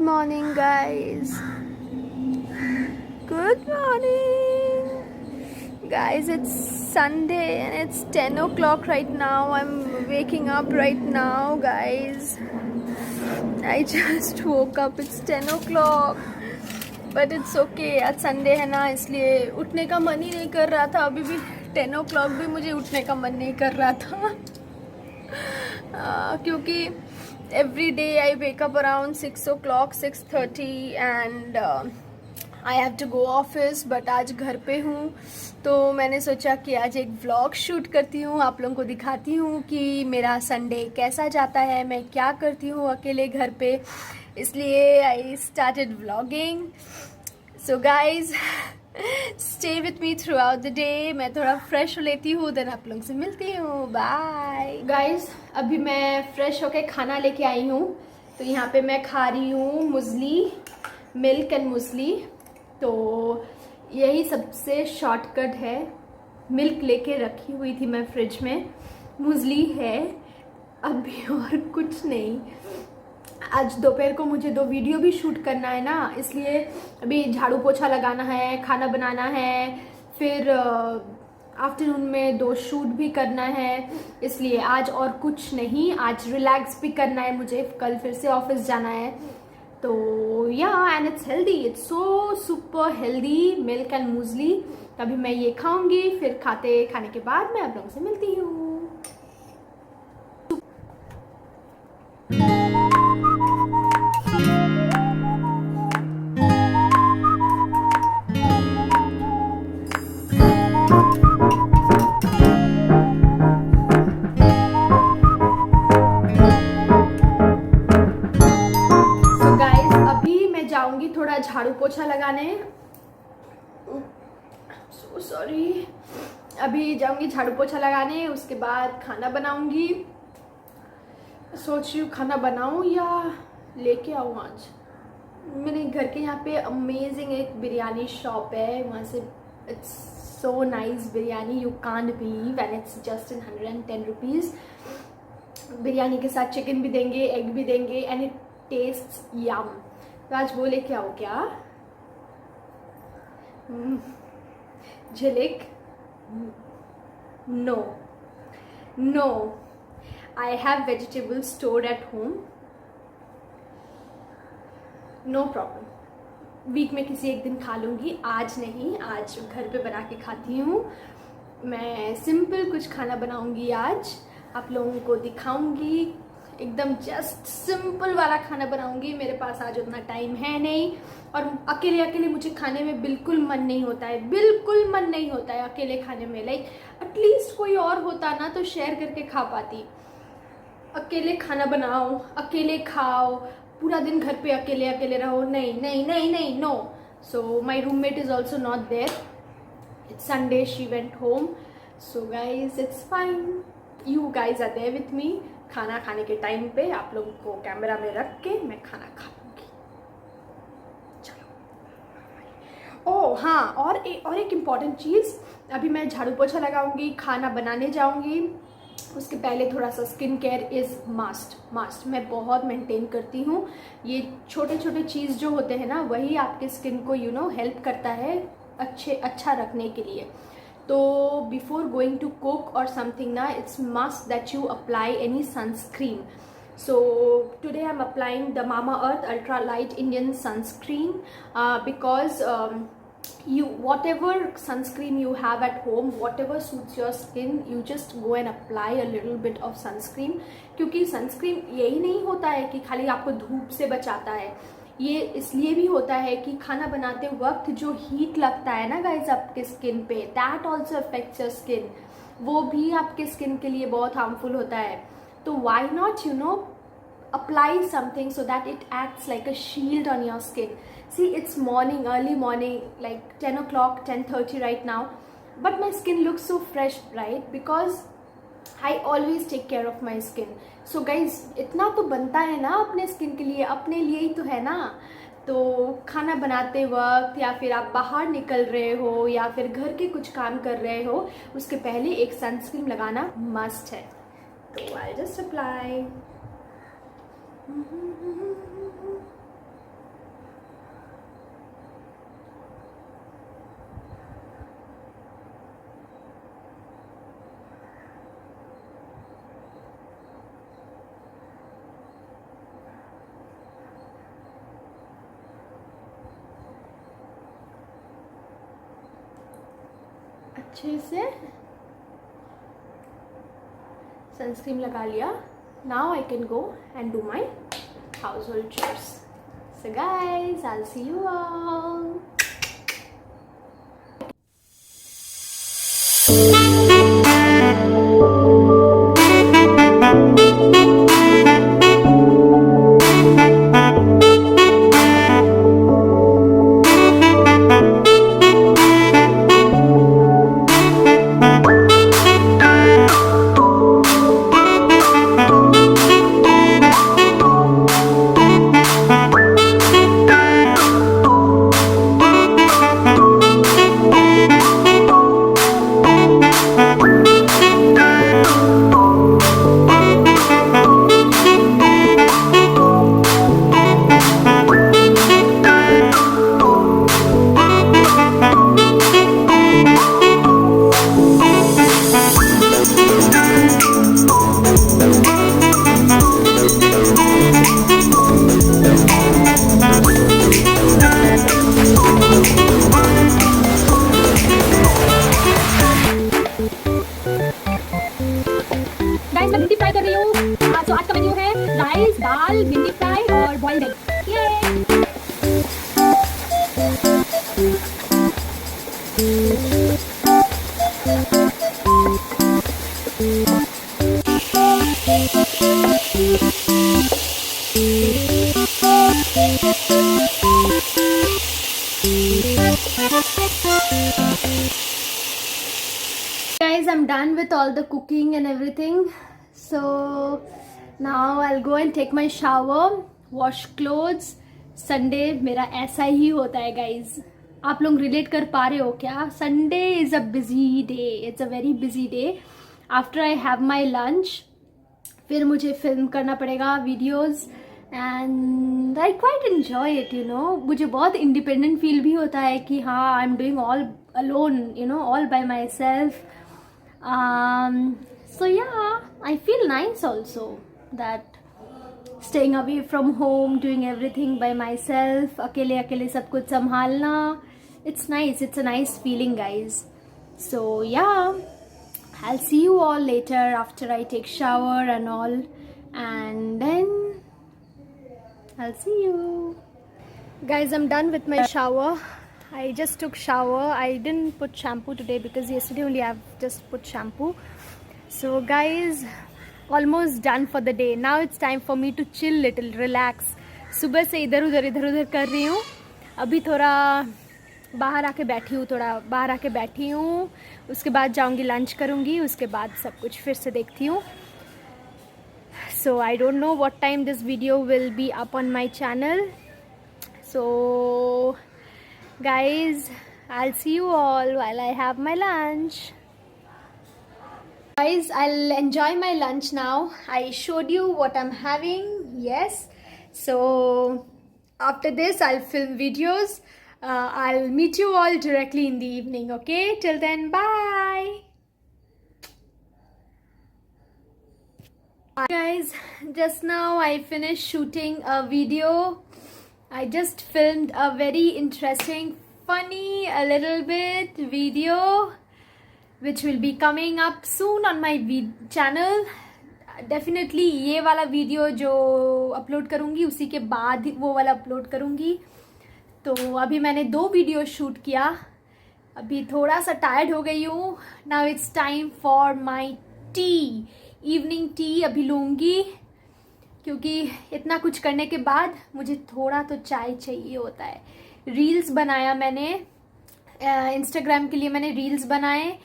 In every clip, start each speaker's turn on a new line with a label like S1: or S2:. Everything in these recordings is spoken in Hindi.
S1: morning, guys. Good morning. Guys, it's Sunday and it's 10 o'clock right now. I'm waking up right now, guys. I just woke up. It's 10 o'clock. But it's okay. आज संडे है ना, इसलिए उठने का मन ही नहीं कर रहा था. अभी भी 10 o'clock भी मुझे उठने का मन नहीं कर रहा था. क्योंकि every day I wake up around 6 o'clock, 6:30 and I have to go office. But आज घर पे हूँ तो मैंने सोचा कि आज एक व्लॉग शूट करती हूँ, आप लोगों को दिखाती हूँ कि मेरा संडे कैसा जाता है, मैं क्या करती हूँ अकेले घर पे. इसलिए I started vlogging. So guys stay with me through out the day. मैं थोड़ा फ्रेश हो लेती हूँ, देन आप लोगों से मिलती हूँ. Bye guys. अभी मैं फ्रेश होके खाना लेके आई हूँ. तो यहाँ पे मैं खा रही हूँ मुसली, मिल्क एंड मुसली. तो यही सबसे शॉर्टकट है. मिल्क लेके रखी हुई थी मैं फ्रिज में, मुसली है अभी और कुछ नहीं. आज दोपहर को मुझे 2 वीडियो भी शूट करना है ना, इसलिए अभी झाड़ू पोछा लगाना है, खाना बनाना है, फिर आफ्टरनून में 2 शूट भी करना है. इसलिए आज और कुछ नहीं, आज रिलैक्स भी करना है मुझे, कल फिर से ऑफिस जाना है. तो या and it's healthy, it's so super healthy, milk and muesli. तभी मैं ये खाऊंगी, फिर खाने के बाद मैं आप लोगों से मिलती हूँ. जाऊंगी थोड़ा झाड़ू पोछा लगाने. So sorry. अभी जाऊंगी झाड़ू पोछा लगाने, उसके बाद खाना बनाऊंगी. सोच रही हूँ खाना बनाऊं या लेके आऊँ. आज मेरे घर के यहाँ पे अमेजिंग एक बिरयानी शॉप है, वहाँ से it's so nice biryani, you can't believe, and it's just in 110 rupees. Biryani के साथ चिकन भी देंगे, एग भी देंगे, एंड इट टेस्ट्स यम. तो आज वो लेके आओ क्या. झिलिक no no, I have vegetable stored at home, no problem. Week में किसी एक दिन खा लूँगी, आज नहीं. आज घर पे बना के खाती हूँ. मैं सिंपल कुछ खाना बनाऊँगी आज, आप लोगों को दिखाऊँगी. एकदम जस्ट सिंपल वाला खाना बनाऊंगी. मेरे पास आज उतना टाइम है नहीं, और अकेले मुझे खाने में बिल्कुल मन नहीं होता है, बिल्कुल मन नहीं होता है अकेले खाने में. लाइक एटलीस्ट कोई और होता ना तो शेयर करके खा पाती. अकेले खाना बनाओ, अकेले खाओ, पूरा दिन घर पे अकेले रहो. नहीं नहीं नहीं नहीं, no. So my roommate is also not there. It's Sunday, she went home. So guys it's fine, you guys are there with me. खाना खाने के टाइम पे आप लोगों को कैमरा में रख के मैं खाना खा लूँगी. चलो. ओह हाँ, और एक इम्पॉर्टेंट चीज़, अभी मैं झाड़ू पोछा लगाऊंगी, खाना बनाने जाऊंगी, उसके पहले थोड़ा सा स्किन केयर इज़ मस्ट. मैं बहुत मेंटेन करती हूँ. ये छोटे छोटे चीज़ जो होते हैं ना, वही आपके स्किन को हेल्प करता है अच्छा रखने के लिए. तो before going to cook or something na, it's must that you apply any sunscreen. So today I'm applying the Mamaearth Ultra Light Indian Sunscreen because you whatever sunscreen you have at home, whatever suits your skin, you just go and apply a little bit of sunscreen. क्योंकि sunscreen यही नहीं होता है कि खाली आपको धूप से बचाता है. ये इसलिए भी होता है कि खाना बनाते वक्त जो हीट लगता है ना गाइज आपके स्किन पे, that also affects your skin. वो भी आपके स्किन के लिए बहुत हार्मफुल होता है. तो why not apply something so that it acts like a shield on your skin. See it's morning, early morning, like 10 o'clock, 10:30 right now, but my skin looks so fresh, right, because I always take care of my skin. So guys इतना तो बनता है ना अपने स्किन के लिए, अपने लिए ही तो है ना. तो खाना बनाते वक्त या फिर आप बाहर निकल रहे हो या फिर घर के कुछ काम कर रहे हो, उसके पहले एक सनस्क्रीन लगाना मस्ट है. तो आई जस्ट अप्लाई. अच्छे से सनस्क्रीन लगा लिया. Now I can go and do my household chores. So guys, I'll see you all.
S2: Guys मैं भिंडी फ्राई कर रही हूँ. तो आज का मेन्यू है राइस, दाल, भिंडी फ्राई और बॉइल्ड एग. ये
S1: Guys, I'm done with all the cooking and everything. So now I'll go and take my shower, wash clothes. Sunday मेरा ऐसा ही होता है guys. आप लोग रिलेट कर पा रहे हो क्या? Sunday is a busy day. It's a very busy day. After I have my lunch, फिर मुझे फिल्म करना पड़ेगा videos. And I quite enjoy it, you know. मुझे बहुत इंडिपेंडेंट फील भी होता है कि हाँ, I am doing all alone, you know, all bye my self. So yeah, I feel nice also that staying away from home, doing everything by myself, अकेले अकेले सब कुछ संभालना, it's nice. It's a nice feeling, guys. So yeah, I'll see you all later after I take shower and all, and then I'll see you. Guys, I'm done with my shower. I just took shower. I didn't put shampoo today because yesterday only I've just put shampoo. So guys, almost done for the day. Now it's time for me to chill little, relax. सुबह से इधर उधर कर रही हूँ. अभी थोड़ा बाहर आके बैठी हूँ. उसके बाद जाऊँगी लंच करूँगी. उसके बाद सब कुछ फिर से देखती हूँ. So I don't know what time this video will be up on my channel. So guys, I'll see you all while I have my lunch. Guys, I'll enjoy my lunch now. I showed you what I'm having. Yes. So after this, I'll film videos. I'll meet you all directly in the evening. Okay? Till then, bye. Guys, just now I finished shooting a video. I just filmed a very interesting, funny, a little bit video which will be coming up soon on my channel. Definitely ये वाला वीडियो जो अपलोड करूँगी उसी के बाद वो वाला अपलोड करूँगी. तो अभी मैंने 2 वीडियो शूट किया. अभी थोड़ा सा टायर्ड हो गई हूँ. Now it's time for my T. Evening tea अभी लूँगी क्योंकि इतना कुछ करने के बाद मुझे थोड़ा तो चाय चाहिए होता है. रील्स बनाया मैंने, इंस्टाग्राम के लिए मैंने रील्स बनाए,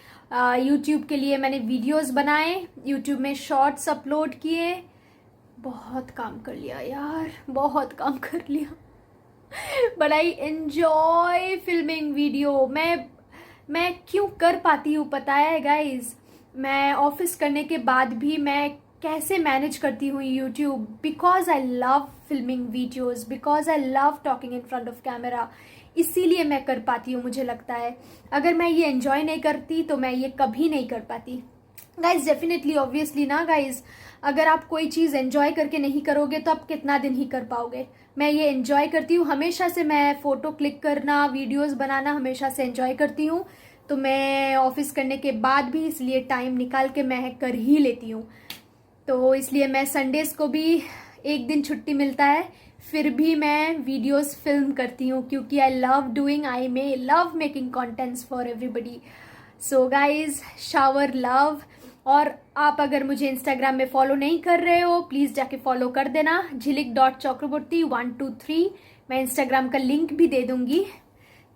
S1: यूट्यूब के लिए मैंने वीडियोस बनाए, यूट्यूब में शॉर्ट्स अपलोड किए. बहुत काम कर लिया यार, बहुत काम कर लिया. But I enjoy filming video. मैं क्यों कर पाती हूँ पता है गाइज? मैं ऑफिस करने के बाद भी मैं कैसे मैनेज करती हूँ YouTube? Because I love filming videos, because I love talking in front of camera. इसीलिए मैं कर पाती हूँ, मुझे लगता है. अगर मैं ये एंजॉय नहीं करती तो मैं ये कभी नहीं कर पाती. गाइज डेफिनेटली ऑब्वियसली ना गाइज, अगर आप कोई चीज़ एंजॉय करके नहीं करोगे तो आप कितना दिन ही कर पाओगे? मैं ये एंजॉय करती हूँ हमेशा से. मैं फ़ोटो क्लिक करना, वीडियोस बनाना हमेशा से एंजॉय करती हूँ. तो मैं ऑफिस करने के बाद भी इसलिए टाइम निकाल के मैं कर ही लेती हूँ। तो इसलिए मैं संडेज़ को भी एक दिन छुट्टी मिलता है, फिर भी मैं वीडियोस फिल्म करती हूँ क्योंकि I love making contents for everybody. So guys, shower love. और आप अगर मुझे इंस्टाग्राम में फॉलो नहीं कर रहे हो, प्लीज़ जाके फॉलो कर देना, झिलिक.चक्रवर्ती123। मैं इंस्टाग्राम का लिंक भी दे दूँगी,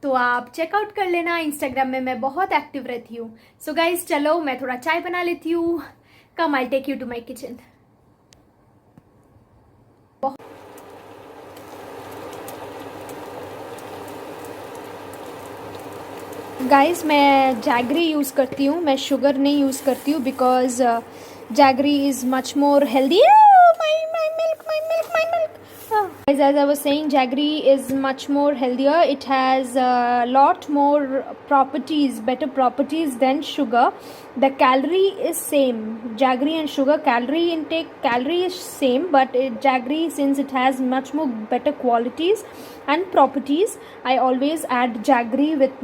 S1: तो आप चेकआउट कर लेना। इंस्टाग्राम में मैं बहुत एक्टिव रहती हूँ। सो गाइज, चलो मैं थोड़ा चाय बना लेती हूँ। Come, I take you to my kitchen. Guys, मैं जैगरी यूज़ करती हूँ, मैं शुगर नहीं यूज़ करती हूँ because jaggery is much more healthy. Guys, as I was saying, jaggery is much more healthier. It has a lot more properties, better properties than sugar. The calorie is same. Jaggery and sugar calorie intake, calorie is same, but jaggery, since it has much more better qualities and properties, I always add jaggery with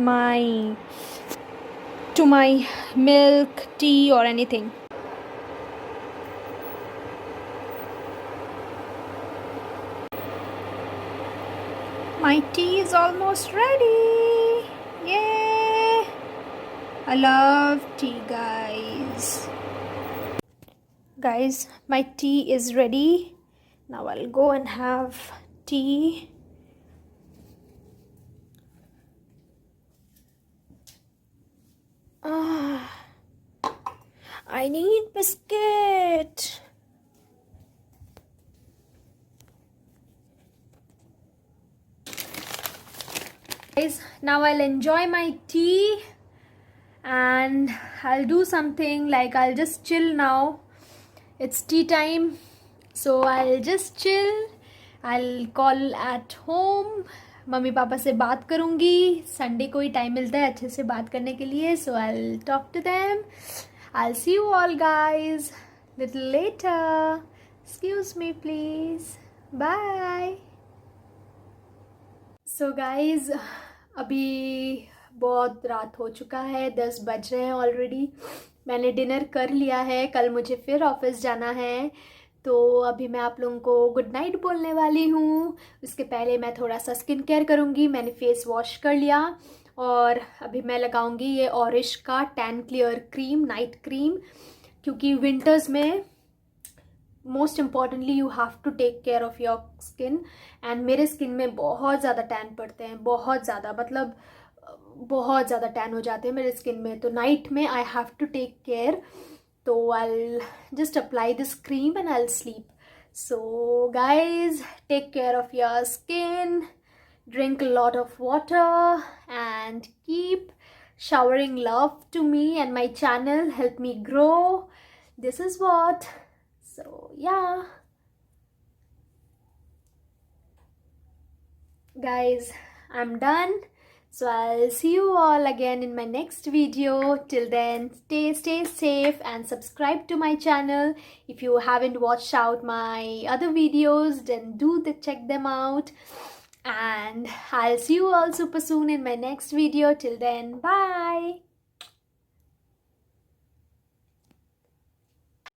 S1: to my milk, tea or anything. My tea is almost ready. Yay! I love tea, guys. Guys, my tea is ready. Now I'll go and have tea. I need biscuit. Guys, now I'll enjoy my tea and I'll do something like I'll just chill now. It's tea time, so I'll just chill. I'll call at home. Mummy papa से बात करूँगी। संडे को ही टाइम मिलता है अच्छे से बात करने के लिए, so I'll talk to them. I'll see you all guys little later. Excuse me please. Bye. So guys, अभी बहुत रात हो चुका है, 10 बज रहे हैं ऑलरेडी। मैंने डिनर कर लिया है, कल मुझे फिर ऑफिस जाना है, तो अभी मैं आप लोगों को गुड नाइट बोलने वाली हूँ। उसके पहले मैं थोड़ा सा स्किन केयर करूँगी। मैंने फेस वॉश कर लिया और अभी मैं लगाऊँगी ये ऑरिश का tan clear cream, night cream, क्योंकि विंटर्स में most importantly you have to take care of your skin. And मेरे स्किन में बहुत ज़्यादा टैन पड़ते हैं, बहुत ज़्यादा, मतलब बहुत ज़्यादा टैन हो जाते हैं मेरे स्किन में, तो नाइट में I have to take care. तो I just apply this cream and I'll sleep. So guys, take care of your skin, drink a lot of water and keep showering love to me and my channel, help me grow. This is what. So yeah guys, I'm done. So I'll see you all again in my next video. Till then, stay safe and subscribe to my channel. If you haven't watched out my other videos, then check them out. And I'll see you all super soon in my next video. Till then, bye.